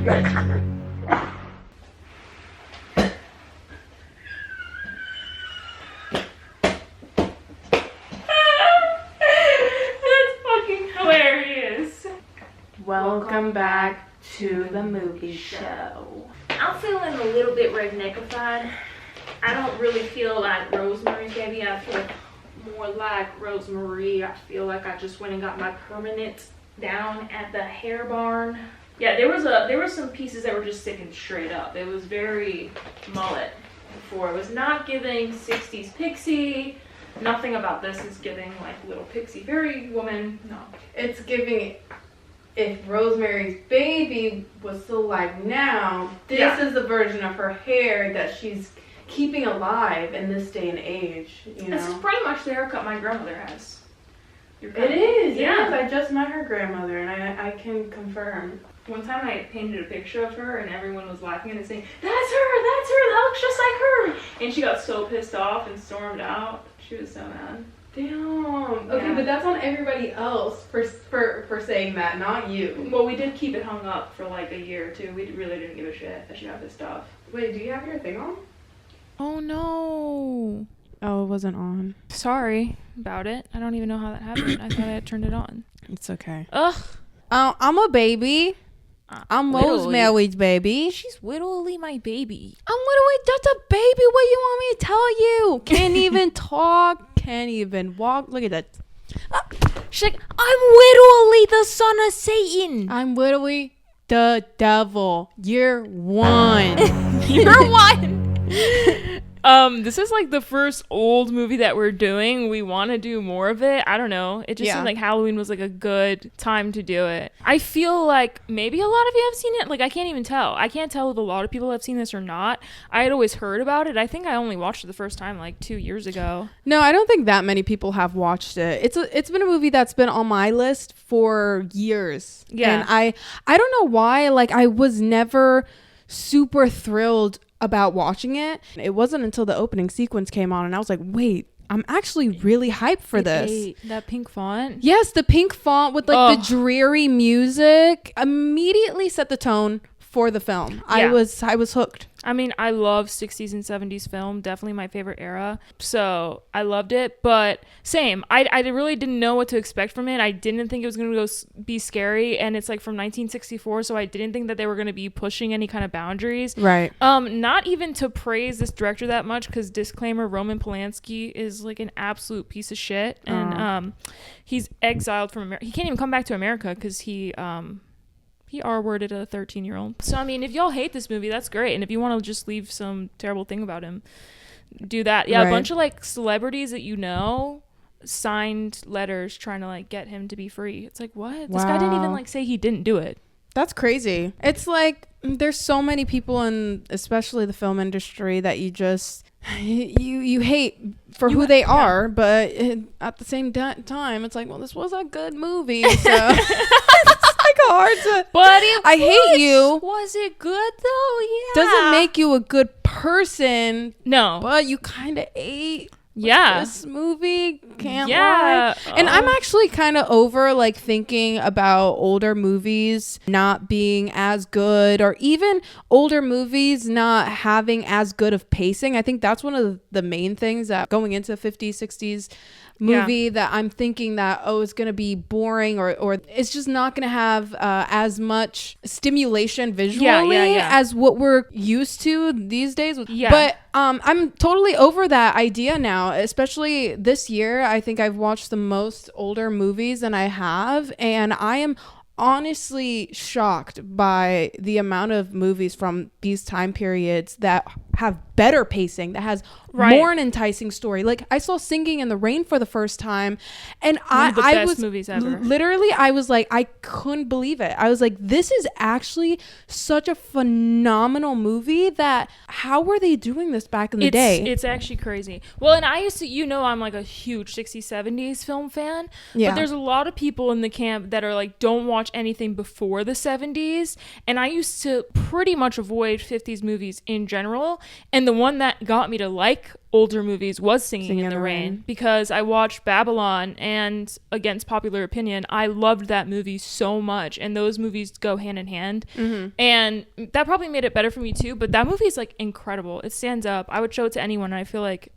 fucking hilarious. Welcome back to the movie show. I'm feeling a little bit redneckified. I don't really feel like Rosemary's Baby. I feel more like Rosemary. I feel like I just went and got my permanent down at the hair barn. Yeah, there were some pieces that were just sticking straight up. It was very mullet before. It was not giving 60s pixie. Nothing about this is giving like little pixie fairy woman. No. It's giving, if Rosemary's Baby was still alive now, this is the version of her hair that she's keeping alive in this day and age. You know? This is pretty much the haircut my grandmother has. It is, yeah. I just met her grandmother, and I can confirm. One time I painted a picture of her, and everyone was laughing and saying, "That's her! That looks just like her!" And she got so pissed off and stormed out. She was so mad. Damn. Okay, but that's on everybody else for saying that, not you. Well, we did keep it hung up for like a year or two. We really didn't give a shit that she got pissed off. Wait, do you have your thing on? Oh no. Oh, it wasn't on. Sorry about it. I don't even know how that happened. I thought I had turned it on. It's okay. Ugh. I'm a baby. I'm Rosemary's baby. She's literally my baby. I'm literally just a baby. What do you want me to tell you? Can't even talk. Can't even walk. Look at that. She's like, I'm literally the son of Satan. I'm literally the devil. You're one. You're one. This is like the first old movie that we're doing. We want to do more of it. I don't know. It just seemed like Halloween was like a good time to do it. I feel like maybe a lot of you have seen it. Like, I can't even tell. I can't tell if a lot of people have seen this or not. I had always heard about it. I think I only watched it the first time like 2 years ago. No, I don't think that many people have watched it. It's been a movie that's been on my list for years. Yeah. And I don't know why. Like, I was never super thrilled about watching it. It wasn't until the opening sequence came on and I was like, wait, I'm actually really hyped for this. That pink font. Yes, the pink font with like the dreary music immediately set the tone for the film. Yeah. I was hooked. I mean, I love 60s and 70s film. Definitely my favorite era. So I loved it. But same. I really didn't know what to expect from it. I didn't think it was going to be scary. And it's like from 1964. So I didn't think that they were going to be pushing any kind of boundaries. Right. Not even to praise this director that much. Because disclaimer, Roman Polanski is like an absolute piece of shit. And he's exiled from America. He can't even come back to America because he R-worded a 13-year-old. So, I mean, if y'all hate this movie, that's great. And if you want to just leave some terrible thing about him, do that. Yeah, right. A bunch of, like, celebrities that you know signed letters trying to, like, get him to be free. It's like, what? Wow. This guy didn't even, like, say he didn't do it. That's crazy. It's like there's so many people in, especially the film industry, that you just... You hate for who they are, but at the same time, it's like, well, this was a good movie, so... hard to, but I hate you. Was it good though? Yeah. Doesn't make you a good person. No. But you kind of ate. This movie, can't lie. And I'm actually kind of over like thinking about older movies not being as good, or even older movies not having as good of pacing. I think that's one of the main things that going into 50s, 60s movie that I'm thinking that it's gonna be boring, or it's just not gonna have as much stimulation visually as what we're used to these days. But I'm totally over that idea now, especially this year. I think I've watched the most older movies than I have, and I am honestly shocked by the amount of movies from these time periods that have better pacing, that has more an enticing story. Like, I saw Singing in the Rain for the first time, and one of the best movies ever. Literally, I was like, I couldn't believe it. I was like, this is actually such a phenomenal movie. That how were they doing this back in the day? It's actually crazy. Well, and I used to, I'm like a huge 60s, 70s film fan, but there's a lot of people in the camp that are like, don't watch anything before the 70s, and I used to pretty much avoid 50s movies in general. And the one that got me to like older movies was Singing in the Rain, because I watched Babylon, and against popular opinion, I loved that movie so much, and those movies go hand in hand. And that probably made it better for me too, but that movie is like incredible. It stands up. I would show it to anyone, and I feel like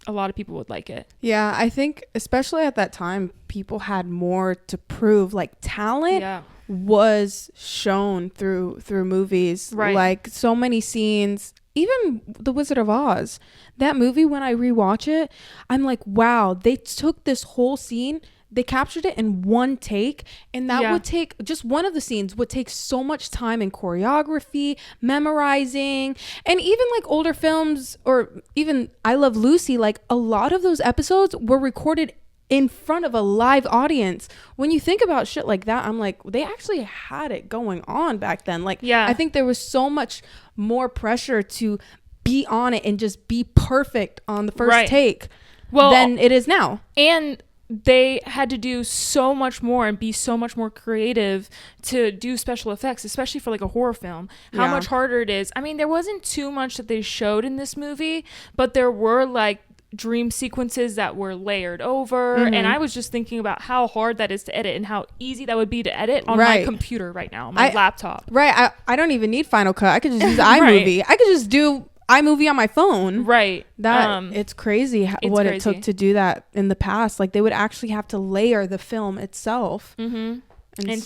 a lot of people would like it. Yeah, I think especially at that time, people had more to prove. Like, talent was shown through movies. Right. Like, so many scenes, even The Wizard of Oz, that movie, when I rewatch it, I'm like, wow, they took this whole scene, they captured it in one take, and that would take, just one of the scenes would take so much time in choreography, memorizing. And even like older films, or even I Love Lucy, like a lot of those episodes were recorded in front of a live audience. When you think about shit like that, I'm like, they actually had it going on back then. Like, I think there was so much more pressure to be on it and just be perfect on the first take than it is now. And they had to do so much more and be so much more creative to do special effects, especially for like a horror film. How much harder it is. I mean, there wasn't too much that they showed in this movie, but there were like dream sequences that were layered over, and I was just thinking about how hard that is to edit and how easy that would be to edit on my computer right now, my laptop. I don't even need Final Cut. I could just use iMovie. I could just do iMovie on my phone. That it's crazy what it took to do that in the past. Like, they would actually have to layer the film itself and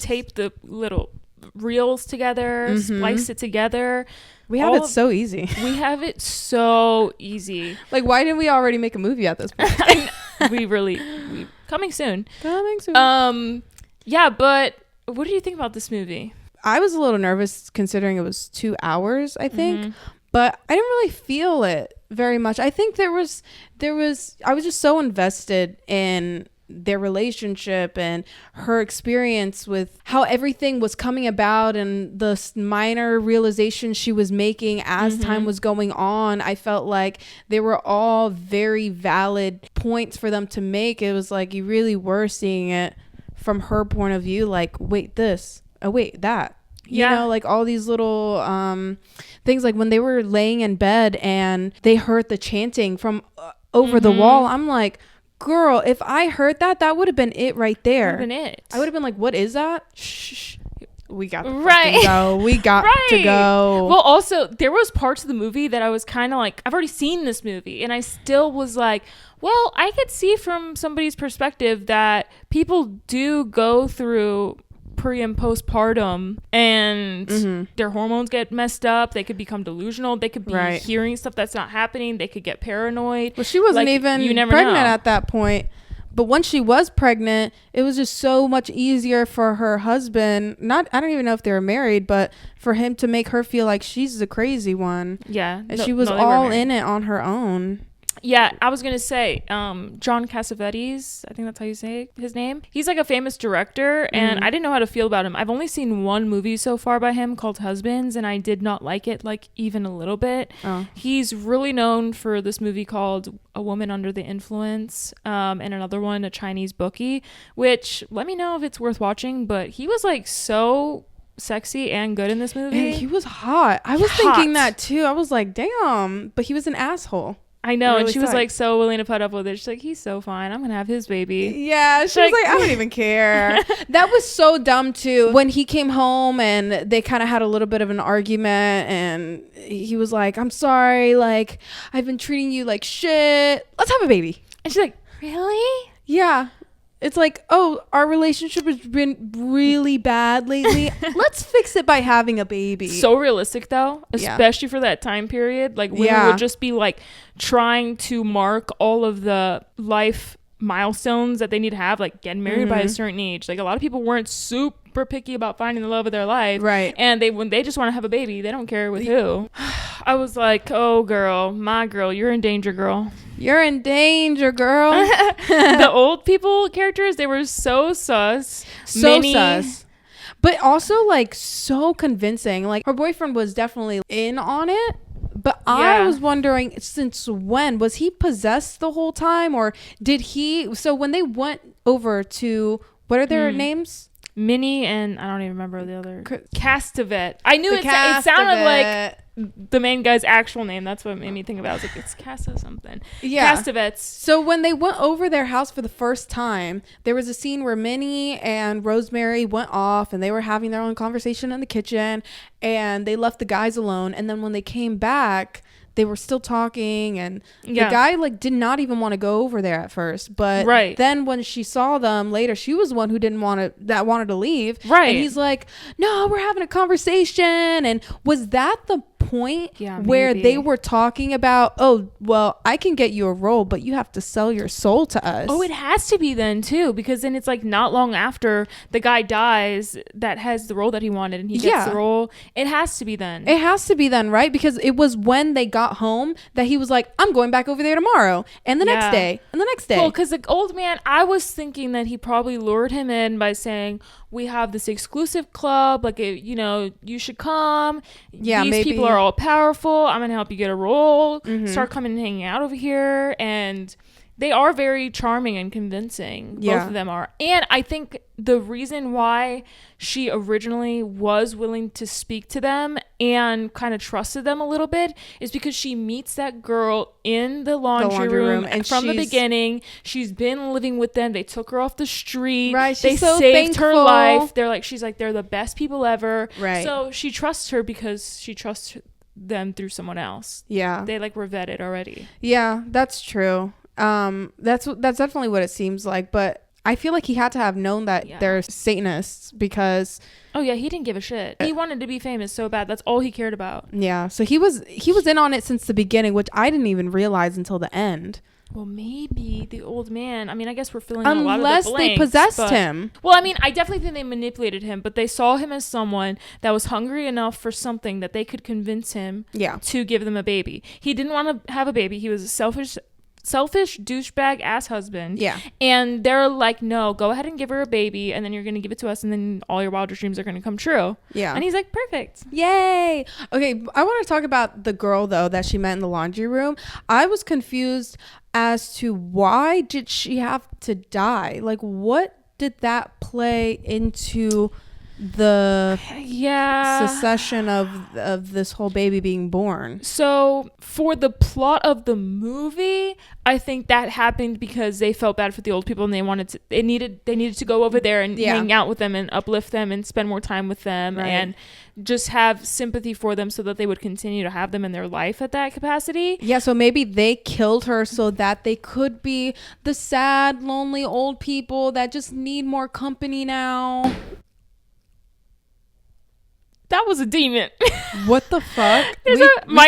tape the little reels together, splice it together. We have it so easy. We have it so easy. Like, why didn't we already make a movie at this point? we coming soon. Yeah, but what do you think about this movie? I was a little nervous considering it was 2 hours, I think. But I didn't really feel it very much. I think I was just so invested in their relationship and her experience with how everything was coming about and the minor realizations she was making as time was going on. I felt like they were all very valid points for them to make. It was like you really were seeing it from her point of view, like, wait, this, oh wait, that. You know, like all these little things, like when they were laying in bed and they heard the chanting from over the wall. I'm like, girl, if I heard that, that would have been it right there. Would have been it. I would have been like, what is that? Shh. We got to go. We got to go. Well, also, there was parts of the movie that I was kind of like, I've already seen this movie. And I still was like, well, I could see from somebody's perspective that people do go through pre and postpartum and their hormones get messed up. They could become delusional. They could be hearing stuff that's not happening. They could get paranoid. Well, she wasn't even pregnant at that point. But once she was pregnant, it was just so much easier for her husband. I don't even know if they were married, but for him to make her feel like she's the crazy one. Yeah. And she was all in it on her own. Yeah, I was gonna say John Cassavetes, I think that's how you say his name. He's like a famous director, and I didn't know how to feel about him. I've only seen one movie so far by him called Husbands, and I did not like it, like, even a little bit. He's really known for this movie called A Woman Under the Influence, and another one, A Chinese Bookie, which, let me know if it's worth watching, but he was like so sexy and good in this movie. And he was hot. I was thinking that too. I was like, damn, but he was an asshole. I know, really, and she was like so willing to put up with it. She's like, he's so fine. I'm gonna have his baby. Yeah, she was like, I don't even care. That was so dumb too. When he came home and they kind of had a little bit of an argument, and he was like, I'm sorry, like, I've been treating you like shit. Let's have a baby. And she's like, really? Yeah. It's like, oh, our relationship has been really bad lately. Let's fix it by having a baby. So realistic though, especially for that time period. Like, women would just be like trying to mark all of the life milestones that they need to have, like getting married by a certain age. Like, a lot of people weren't super picky about finding the love of their life, right? And when they just want to have a baby, they don't care with who. I was like, oh girl, my girl, you're in danger, girl. You're in danger, girl. The old people characters, they were so sus. Sus. But also, like, so convincing. Like, her boyfriend was definitely in on it. But I was wondering, since when? Was he possessed the whole time? Or did he... So when they went over to... What are their names? Minnie and I don't even remember the other. Castevet. I knew it sounded Castevet. like the main guy's actual name. That's what made me think about it. I was like, it's Casa something. Yeah. Castevets. So when they went over their house for the first time, there was a scene where Minnie and Rosemary went off and they were having their own conversation in the kitchen, and they left the guys alone. And then when they came back, they were still talking, and the guy like did not even want to go over there at first, but then when she saw them later, she was the one who wanted to leave, and he's like, no, we're having a conversation. And was that the point where they were talking about, oh well, I can get you a role, but you have to sell your soul to us? Oh, it has to be then too, because then it's like not long after the guy dies that has the role that he wanted, and he gets the role. It has to be then, right? Because it was when they got home that he was like, I'm going back over there tomorrow, and the next day, and the next day. Well, because the old man, I was thinking that he probably lured him in by saying, we have this exclusive club, like, you know, you should come. These people are all powerful. I'm gonna help you get a role. Start coming and hanging out over here. And they are very charming and convincing. Both of them are. And I think the reason why she originally was willing to speak to them and kind of trusted them a little bit is because she meets that girl in the laundry room and from the beginning. She's been living with them. They took her off the street. Right. They so saved thankful. her life. She's like, they're the best people ever. Right. So she trusts her because she trusts them through someone else. Yeah. They like were vetted already. Yeah, that's true. That's definitely what it seems like, but I feel like he had to have known that they're Satanists, because he didn't give a shit. He wanted to be famous so bad. That's all he cared about. Yeah, so he was in on it since the beginning, which I didn't even realize until the end. Well, maybe the old man. I mean, I guess we're filling in a lot of the blanks. Unless they possessed him. Well, I mean, I definitely think they manipulated him, but they saw him as someone that was hungry enough for something that they could convince him to give them a baby. He didn't want to have a baby. He was a selfish douchebag ass husband. Yeah. And they're like, no, go ahead and give her a baby, and then you're gonna give it to us, and then all your wildest dreams are gonna come true. Yeah. And he's like, perfect. Yay. Okay, I want to talk about the girl though that she met in the laundry room. I was confused as to why did she have to die? Like, what did that play into the secession of this whole baby being born? So for the plot of the movie, I think that happened because they felt bad for the old people, and they needed to go over there and hang out with them and uplift them and spend more time with them and just have sympathy for them so that they would continue to have them in their life at that capacity. Yeah, so maybe they killed her so that they could be the sad, lonely old people that just need more company now. That was a demon. What the fuck? We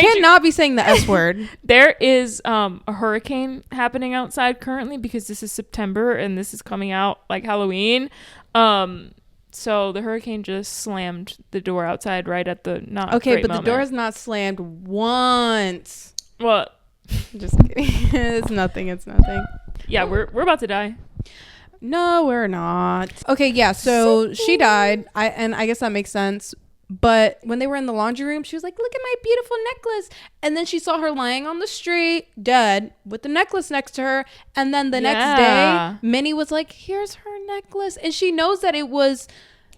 cannot be saying the S word. There is a hurricane happening outside currently because this is September and this is coming out like Halloween. So the hurricane just slammed the door outside right at the great but moment. The door has not slammed once. What? Just kidding. It's nothing. Yeah, we're about to die. No, we're not. Okay, yeah. So she died. I guess that makes sense. But when they were in the laundry room, she was like, look at my beautiful necklace. And then she saw her lying on the street, dead, with the necklace next to her. And then the next day, Minnie was like, here's her necklace. And she knows that it was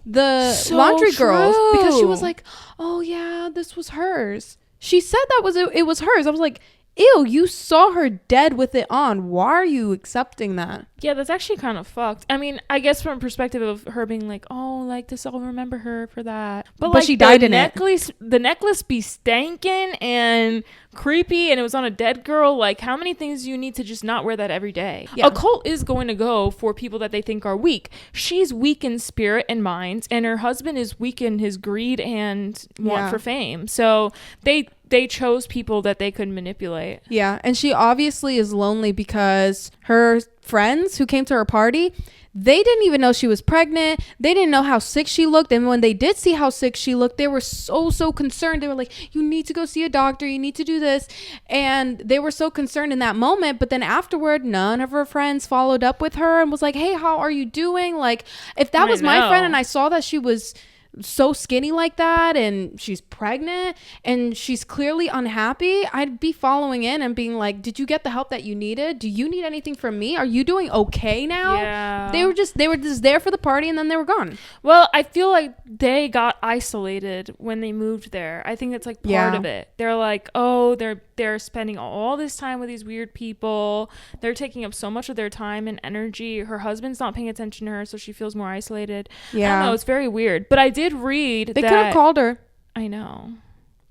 the laundry girl's, because she was like, oh, yeah, this was hers. She said it was hers. I was like, ew, you saw her dead with it on. Why are you accepting that? Yeah, that's actually kind of fucked. I mean, I guess from a perspective of her being like, oh, like this, I'll remember her for that. But like, she died in it. The necklace be stankin' and creepy, and it was on a dead girl. Like, how many things do you need to just not wear that every day? Yeah. A cult is going to go for people that they think are weak. She's weak in spirit and mind, and her husband is weak in his greed and want for fame. So they chose people that they could manipulate. Yeah, and she obviously is lonely because her friends who came to her party, they didn't even know she was pregnant. They didn't know how sick she looked. And when they did see how sick she looked, they were so concerned. They were like, you need to go see a doctor. You need to do this. And they were so concerned in that moment. But then afterward, none of her friends followed up with her and was like, hey, how are you doing? Like, if that was my friend and I saw that she was so skinny like that and she's pregnant and she's clearly unhappy, I'd be following in and being like, did you get the help that you needed? Do you need anything from me? Are you doing okay now? Yeah. They were just there for the party and then they were gone. Well, I feel like they got isolated when they moved there. I think that's like part of it. They're like, oh, they're spending all this time with these weird people. They're taking up so much of their time and energy. Her husband's not paying attention to her, so she feels more isolated. Yeah. I don't know. It's very weird. But I did read they could have called her. I know.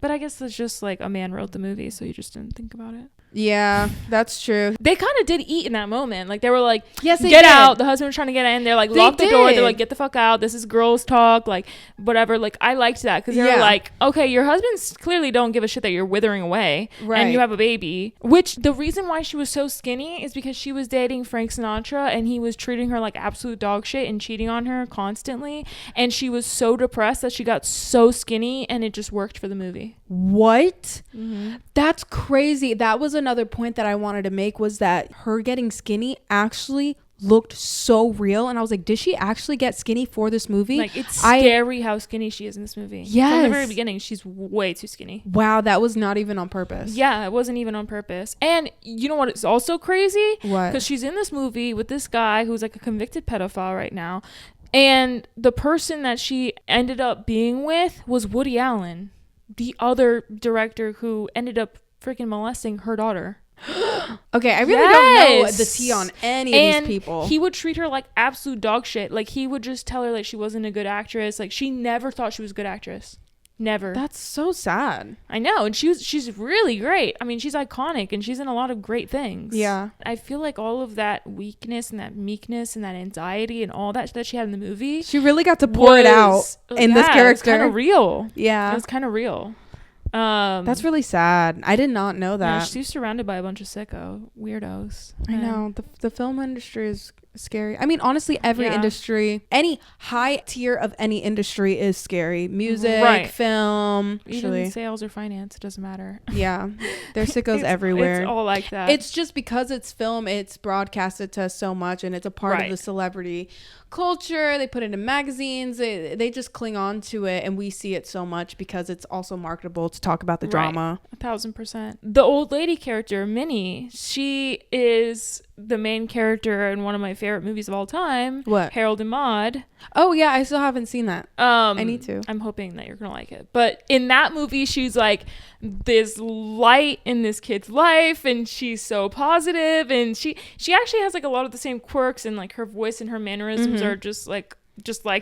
But I guess it's just like a man wrote the movie, so you just didn't think about it. Yeah, that's true. They kind of did eat in that moment. Like, they were like, yes, they get did. out. The husband was trying to get in. They're like, lock the door. They're like, get the fuck out. This is girls talk. Like, whatever. Like, I liked that because they were like, okay, your husband's clearly don't give a shit that you're withering away. Right. And you have a baby. Which, the reason why she was so skinny is because she was dating Frank Sinatra and he was treating her like absolute dog shit and cheating on her constantly. And she was so depressed that she got so skinny and it just worked for the movie. What? Mm-hmm. That's crazy. That was another point that I wanted to make, was that her getting skinny actually looked so real, and I was like, did she actually get skinny for this movie? Like, it's scary how skinny she is in this movie. Yes. From the very beginning, she's way too skinny. Wow, that was not even on purpose. Yeah, it wasn't even on purpose. And you know what is also crazy? What? Because she's in this movie with this guy who's like a convicted pedophile right now, and the person that she ended up being with was Woody Allen, the other director who ended up freaking molesting her daughter. Okay, I really don't know the tea on any of these people. He would treat her like absolute dog shit. Like, he would just tell her like she wasn't a good actress. Like, she never thought she was a good actress. Never. That's so sad. I know. And she's really great. I mean, she's iconic and she's in a lot of great things. Yeah. I feel like all of that weakness and that meekness and that anxiety and all that she had in the movie, she really got to pour it out in this character. It was kind of real. Yeah. It was kind of real. That's really sad. I did not know that. Yeah, she's surrounded by a bunch of sicko weirdos. I know. The film industry is scary. I mean, honestly, every industry, any high tier of any industry is scary. Music, film, even sales or finance, it doesn't matter. Yeah, there's sickos everywhere. It's all like that. It's just because it's film, it's broadcasted to us so much, and it's a part of the celebrity culture. They put it in magazines. They just cling on to it, and we see it so much because it's also marketable to talk about the drama. 1000%. The old lady character, Minnie, she is the main character in one of my favorite movies of all time. What? Harold and Maude. Oh yeah, I still haven't seen that. I need to. I'm hoping that you're gonna like it. But in that movie, she's like this light in this kid's life, and she's so positive, and she actually has like a lot of the same quirks, and like her voice and her mannerisms are just like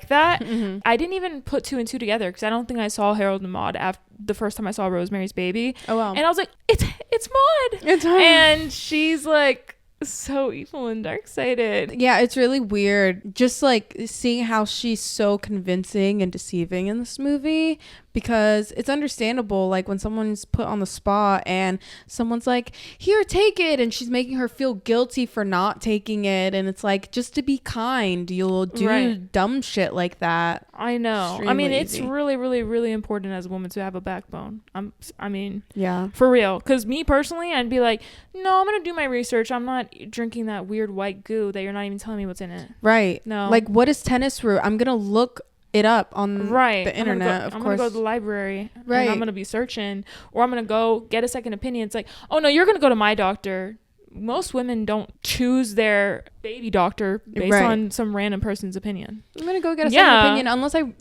that. I didn't even put two and two together because I don't think I saw Harold and Maude after the first time I saw Rosemary's Baby. Oh wow. And I was like, it's Maude. It's her. And she's like so evil and dark-sided. Yeah, it's really weird just like seeing how she's so convincing and deceiving in this movie, because it's understandable, like when someone's put on the spot and someone's like, here, take it, and she's making her feel guilty for not taking it, and it's like, just to be kind, you'll do dumb shit like that. I know. Extremely I mean, easy. It's really, really, really important as a woman to have a backbone. I mean, yeah, for real. Because me personally, I'd be like, no, I'm gonna do my research. I'm not drinking that weird white goo that you're not even telling me what's in it. Right. No. Like, what is tennis root? I'm gonna look it up on the internet. I'm gonna go to the library. Right. And I'm gonna be searching, or I'm gonna go get a second opinion. It's like, oh no, you're gonna go to my doctor. Most women don't choose their baby doctor based on some random person's opinion. I'm gonna go get a second opinion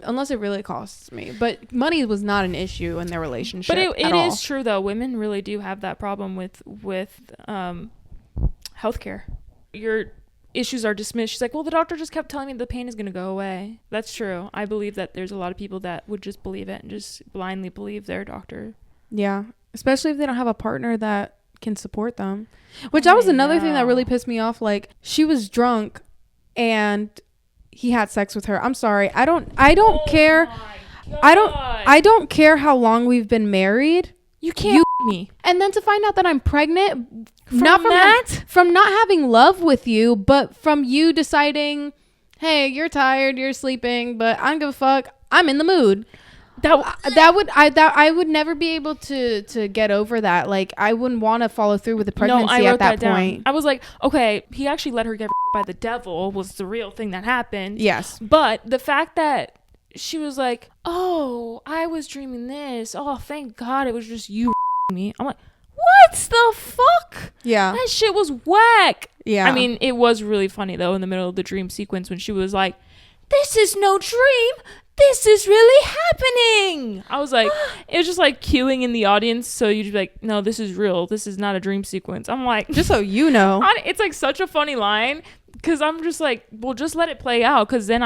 unless it really costs me. But money was not an issue in their relationship. But it is true though. Women really do have that problem with healthcare. Your issues are dismissed. She's like, well, the doctor just kept telling me the pain is going to go away. That's true. I believe that there's a lot of people that would just believe it and just blindly believe their doctor. Yeah, especially if they don't have a partner that can support them. Which that was another thing that really pissed me off. Like, she was drunk and he had sex with her. I'm sorry. I don't care. I don't care how long we've been married. You can't me. And then to find out that I'm pregnant from not having love with you, but from you deciding, hey, you're tired, you're sleeping, but I don't give a fuck. I'm in the mood. I would never be able to get over that. Like, I wouldn't want to follow through with the pregnancy at that point. I was like, okay, he actually let her get by the devil was the real thing that happened. Yes. But the fact that she was like, oh, I was dreaming this. Oh, thank God it was just you me. I'm like, what the fuck? Yeah. That shit was whack. Yeah. I mean, it was really funny, though, in the middle of the dream sequence when she was like, this is no dream. This is really happening. I was like, it was just like cueing in the audience. So you'd be like, no, this is real. This is not a dream sequence. I'm like, just so you know. It's like such a funny line. Because I'm just like, well, just let it play out. Because then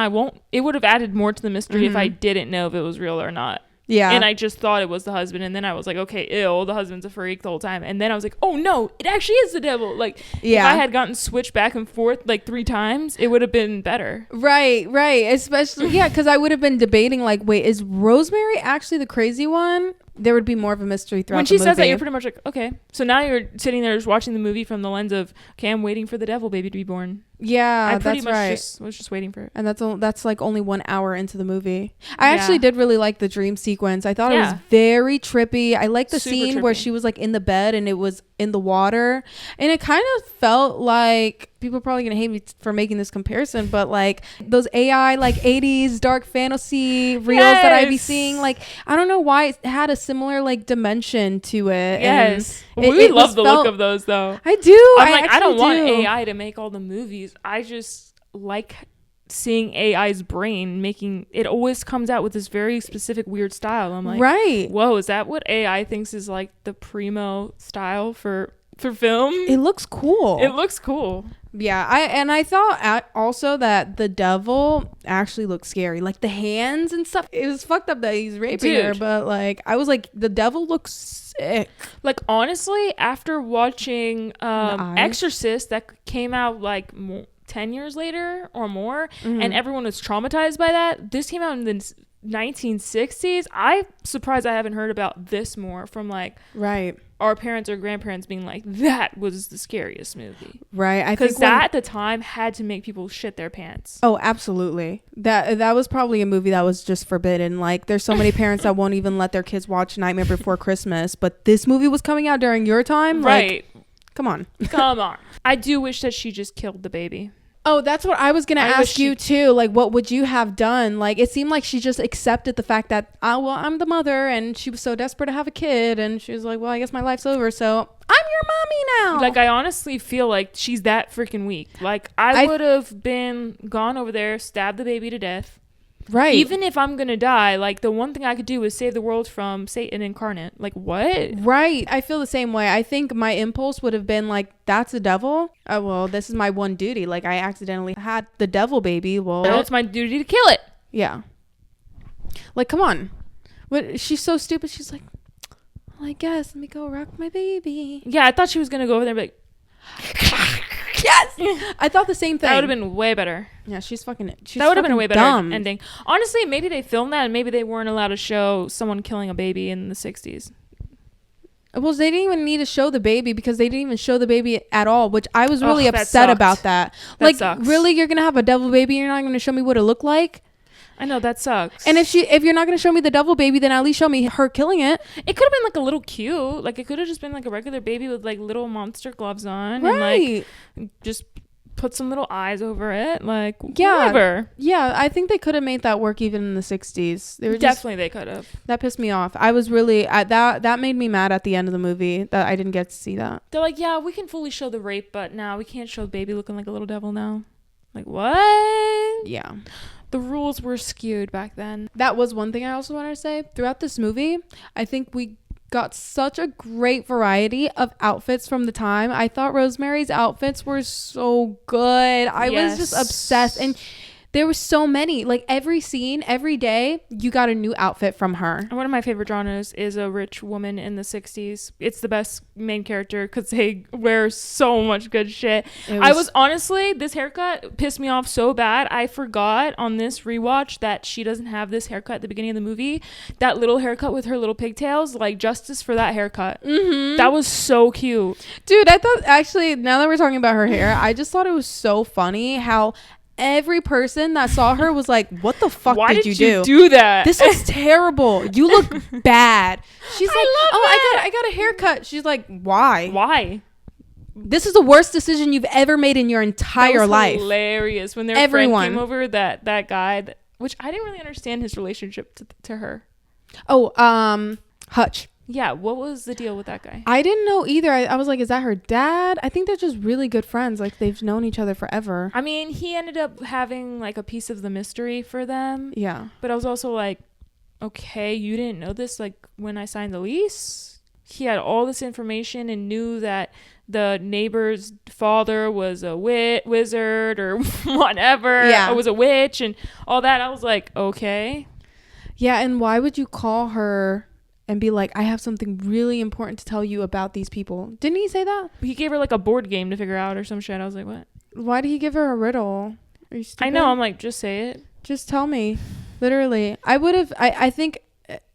it would have added more to the mystery if I didn't know if it was real or not. Yeah. And I just thought it was the husband. And then I was like, okay, ew, the husband's a freak the whole time. And then I was like, oh no, it actually is the devil. Like, if I had gotten switched back and forth like 3 times, it would have been better. Right. Especially, yeah, because I would have been debating like, wait, is Rosemary actually the crazy one? There would be more of a mystery throughout when she the movie. says that, you're pretty much like, okay. So now you're sitting there just watching the movie from the lens of, okay, I'm waiting for the devil baby to be born. Yeah, I pretty that's much right. was just waiting for it. And that's like only 1 hour into the movie. I actually did really like the dream sequence. I thought it was very trippy. I like the scene where she was like in the bed and it was in the water. And it kind of felt like, people are probably gonna hate me for making this comparison, but like those AI like 80s dark fantasy reels that I'd be seeing, like I don't know why it had a similar like dimension to it. Yes, and we love the look of those though. I do. I'm like, I don't want AI to make all the movies. I just like seeing AI's brain making it. Always comes out with this very specific weird style. I'm like, right, whoa, is that what AI thinks is like the primo style for film? It looks cool. It looks cool. Yeah, I thought also that the devil actually looked scary, like the hands and stuff. It was fucked up that he's raping her, but like I was like, the devil looks sick. Like honestly, after watching Exorcist that came out like 10 years later or more, and everyone was traumatized by that. This came out in the 1960s. I'm surprised I haven't heard about this more from like our parents or grandparents being like, that was the scariest movie. Right. I think because that at the time had to make people shit their pants. Oh, absolutely. That was probably a movie that was just forbidden. Like there's so many parents that won't even let their kids watch Nightmare Before Christmas, but this movie was coming out during your time. Right. Like, come on. Come on. I do wish that she just killed the baby. Oh, that's what I was going to ask you too. Like, what would you have done? Like, it seemed like she just accepted the fact that, I'm the mother, and she was so desperate to have a kid, and she was like, well, I guess my life's over, so I'm your mommy now. Like, I honestly feel like she's that freaking weak. Like, I would have gone over there, stabbed the baby to death. Right. Even if I'm gonna die, like the one thing I could do is save the world from Satan incarnate. Like what? Right. I feel the same way. I think my impulse would have been like, that's the devil. Oh well, this is my one duty. Like I accidentally had the devil baby. Well, it's my duty to kill it. Yeah. Like come on. What? She's so stupid. She's like, well, I guess let me go rock my baby. Yeah, I thought she was gonna go over there and be like. Yes, I thought the same thing. That would have been way better. Yeah, she's that would have been a way better ending. Honestly, maybe they filmed that and maybe they weren't allowed to show someone killing a baby in the 60s. Well, they didn't even need to show the baby because they didn't even show the baby at all, which I was really upset about that. Like, really, you're gonna have a devil baby? You're not gonna show me what it looked like? I know, that sucks. And if you're not gonna show me the devil baby, then at least show me her killing it. It could have been like a little cute. Like it could have just been like a regular baby with like little monster gloves on, right? And like just put some little eyes over it. Like whatever. Yeah, I think they could have made that work even in the 60s. They could have. That pissed me off. I was really that made me mad at the end of the movie that I didn't get to see that. They're like, yeah, we can fully show the rape, but now we can't show the baby looking like a little devil now. Like what? Yeah. The rules were skewed back then. That was one thing I also wanted to say. Throughout this movie, I think we got such a great variety of outfits from the time. I thought Rosemary's outfits were so good. I was just obsessed. And there were so many. Like every scene, every day, you got a new outfit from her. One of my favorite genres is a rich woman in the 60s. It's the best main character because they wear so much good shit. I was honestly, this haircut pissed me off so bad. I forgot on this rewatch that she doesn't have this haircut at the beginning of the movie. That little haircut with her little pigtails, like justice for that haircut. Mm-hmm. That was so cute. Dude, I thought actually, now that we're talking about her hair, I just thought it was so funny how every person that saw her was like, what the fuck did you do that? This is terrible. You look bad. She's like, I got a haircut. She's like, why? This is the worst decision you've ever made in your entire life. Hilarious when their friend came over, that guy which I didn't really understand his relationship to her. Oh, Hutch. Yeah, what was the deal with that guy? I didn't know either. I was like, is that her dad? I think they're just really good friends. Like, they've known each other forever. I mean, he ended up having like a piece of the mystery for them. Yeah. But I was also like, okay, you didn't know this like when I signed the lease? He had all this information and knew that the neighbor's father was a wizard or whatever. Yeah. Or was a witch and all that. I was like, okay. Yeah, and why would you call her and be like, I have something really important to tell you about these people? Didn't he say that? He gave her like a board game to figure out or some shit. I was like, what? Why did he give her a riddle? Are you stupid? I know. I'm like, just say it. Just tell me. Literally. I would have, I think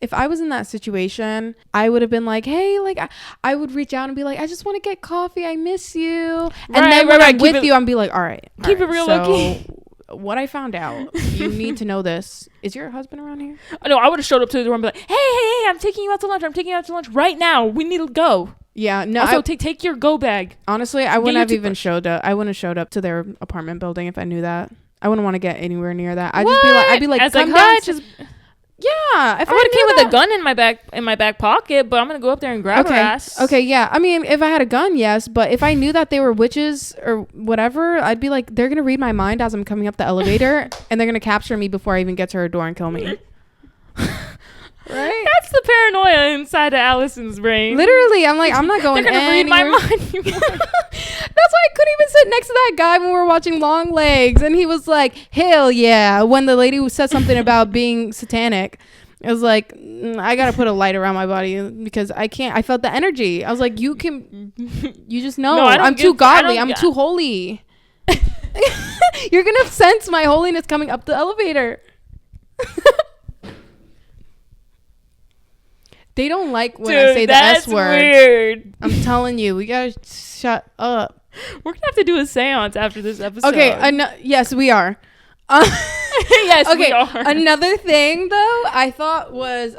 if I was in that situation, I would have been like, hey, like, I would reach out and be like, I just want to get coffee. I miss you. And then when I'm with you, I'm be like, all right. Keep it real low-key. What I found out, you need to know this. Is your husband around here? No, I would have showed up to the door and be like, hey, I'm taking you out to lunch. I'm taking you out to lunch right now. We need to go. Yeah, no. Also, take your go bag. Honestly, I wouldn't have even showed up. I wouldn't have showed up to their apartment building if I knew that. I wouldn't want to get anywhere near that. I'd be like, as come like, down. just Yeah, if I would have came with a gun in my back pocket, but I'm gonna go up there and grab her ass. Okay, yeah. I mean, if I had a gun, yes, but if I knew that they were witches or whatever, I'd be like, they're gonna read my mind as I'm coming up the elevator, and they're gonna capture me before I even get to her door and kill me. Right? That's the paranoia inside of Allison's brain. Literally, I'm like, I'm not going. They're gonna read my mind. That's why I couldn't even sit next to that guy when we were watching Long Legs, and he was like, "Hell yeah!" When the lady who said something about being satanic, it was like, I gotta put a light around my body because I can't. I felt the energy. I was like, you just know. No, I'm too godly. I'm too holy. You're gonna sense my holiness coming up the elevator. They don't like when I say the S word. Weird. I'm telling you, we gotta shut up. We're gonna have to do a seance after this episode. Okay, yes, we are. Yes, okay, we are. Another thing, though, I thought was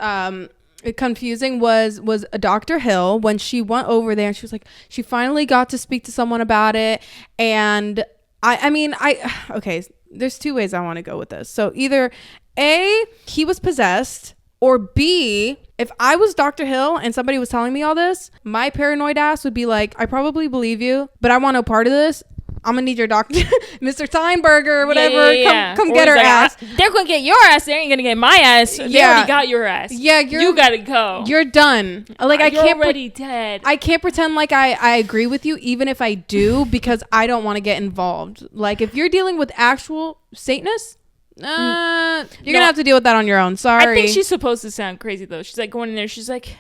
confusing was Dr. Hill when she went over there and she was like, she finally got to speak to someone about it. And okay, there's two ways I want to go with this. So either A, he was possessed, or B, if I was Dr. Hill and somebody was telling me all this, my paranoid ass would be like, I probably believe you, but I want no part of this. I'm gonna need your doctor, Mr. Steinberger or whatever. Yeah. Come get her ass. They're gonna get your ass. They ain't gonna get my ass. They already got your ass. Yeah, you gotta go. You're done. Like you're already dead. I can't pretend like I agree with you, even if I do, because I don't want to get involved. Like if you're dealing with actual Satanists, you're gonna have to deal with that on your own. Sorry. I think she's supposed to sound crazy though. She's like going in there. She's like,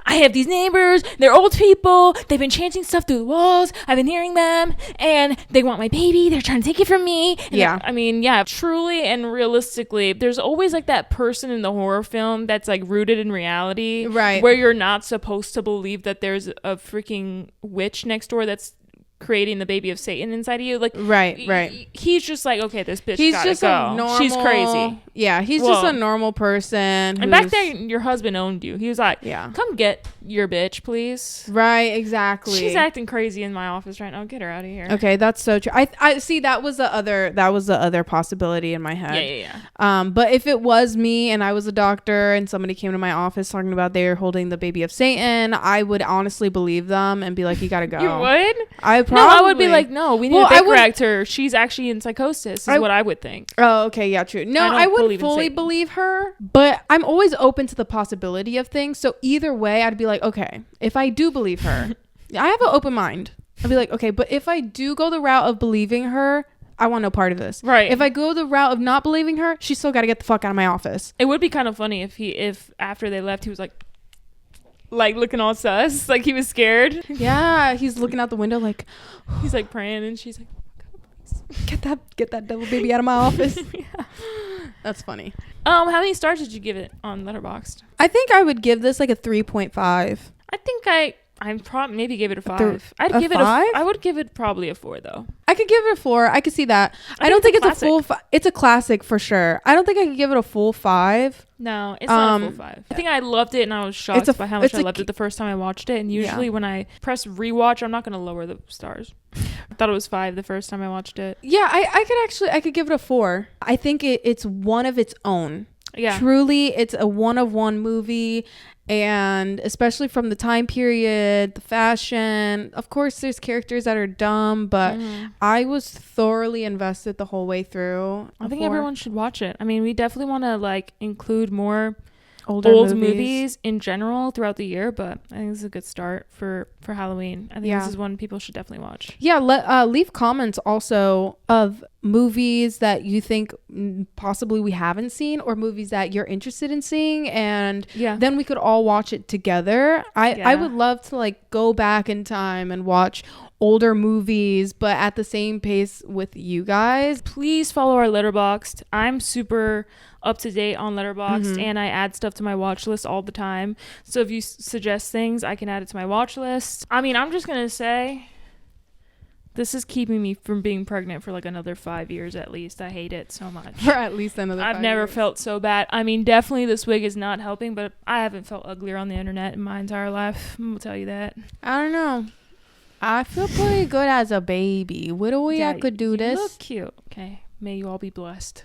I have these neighbors. They're old people. They've been chanting stuff through the walls. I've been hearing them, and they want my baby. They're trying to take it from me. And yeah. Truly and realistically, there's always like that person in the horror film that's like rooted in reality, right? Where you're not supposed to believe that there's a freaking witch next door that's creating the baby of Satan inside of you. Like right. He's just like, okay, this bitch he's gotta just go. A normal, she's crazy. Yeah, he's just a normal person. And back then, your husband owned you. He was like, yeah, come get your bitch, please. Right, exactly. She's acting crazy in my office right now. Get her out of here. Okay, that's so true. I see. That was the other possibility in my head. Yeah. But if it was me and I was a doctor and somebody came to my office talking about they were holding the baby of Satan, I would honestly believe them and be like, you gotta go. You would? I would be like, no, we need to correct her. She's actually in psychosis, is what I would think. Oh, okay, yeah, true. No, I wouldn't fully believe her, but I'm always open to the possibility of things. So either way, I'd be like, okay, if I do believe her, I have an open mind. I'd be like, okay, but if I do go the route of believing her, I want no part of this. Right. If I go the route of not believing her, she's still got to get the fuck out of my office. It would be kind of funny if after they left, he was like looking all sus, like he was scared. Yeah, he's looking out the window like he's like praying, and she's like, get that devil baby out of my office. Yeah. That's funny. How many stars did you give it on Letterboxd? I think I would give this like a 3.5. I think I maybe give it a 5. I'd give it a 5. I would give it probably a 4 though. I could give it a 4. I could see that. I don't think it's a full it's a classic for sure. I don't think I could give it a full 5. No, it's not a full 5. I think I loved it, and I was shocked by how much I loved it the first time I watched it. And usually when I press rewatch, I'm not going to lower the stars. I thought it was 5 the first time I watched it. Yeah, I could give it a 4. I think it's one of its own. Yeah. Truly, it's a one-of-one movie. And especially from the time period, the fashion, of course there's characters that are dumb, but I was thoroughly invested the whole way through. I think everyone should watch it. I mean, we definitely want to like include more old movies in general throughout the year, but I think this is a good start for Halloween. I think this is one people should definitely watch. Yeah, leave comments also of movies that you think possibly we haven't seen, or movies that you're interested in seeing, and then we could all watch it together. I would love to like go back in time and watch older movies, but at the same pace with you guys. Please follow our Letterboxd. I'm super up to date on Letterboxd, and I add stuff to my watch list all the time. So if you suggest things, I can add it to my watch list. I mean, I'm just gonna say this is keeping me from being pregnant for like another 5 years at least. I hate it so much. For at least another 5 years. I've never felt so bad. I mean, definitely this wig is not helping, but I haven't felt uglier on the internet in my entire life. I'm gonna tell you that. I don't know. I feel pretty good as a baby. What do we? I could do this. You look cute. Okay. May you all be blessed.